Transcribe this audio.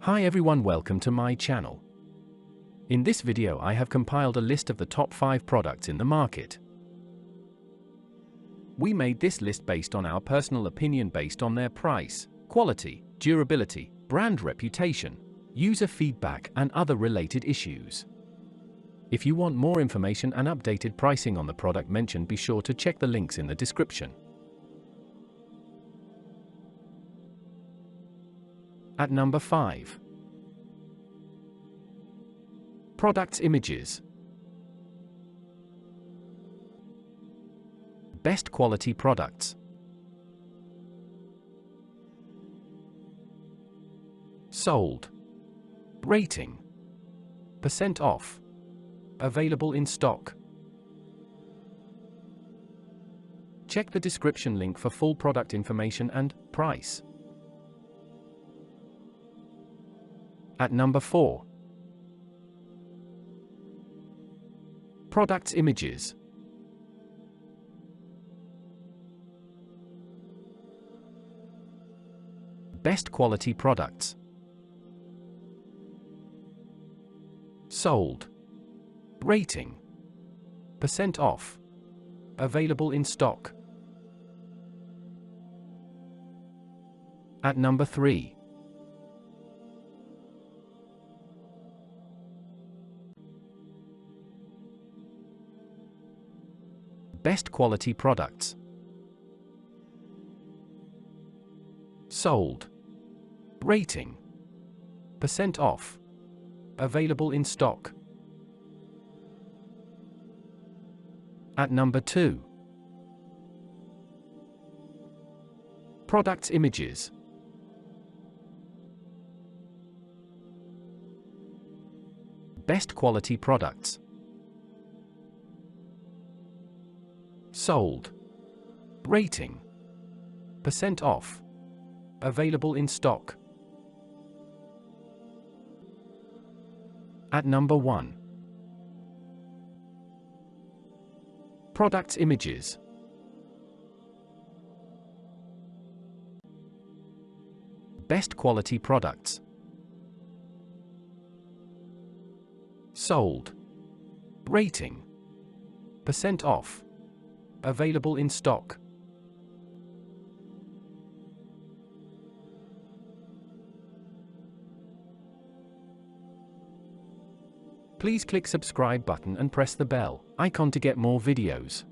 Hi everyone, welcome to my channel. In this video I have compiled a list of the top 5 products in the market. We made this list based on our personal opinion based on their price, quality, durability, brand reputation, user feedback and other related issues. If you want more information and updated pricing on the product mentioned, be sure to check the links in the description. At number 5. Products images. Best quality products. Sold. Rating. % off. Available in stock. Check the description link for full product information and price. At number 4. Products images. Best quality products. Sold. Rating. % off. Available in stock. At number 3. Best quality products. Sold. Rating. % off. Available in stock. At number 2. Products images. Best quality products. Sold. Rating. % off. Available in stock. At number 1. Products images. Best quality products. Sold. Rating. % off. Available in stock. Please click subscribe button and press the bell icon to get more videos.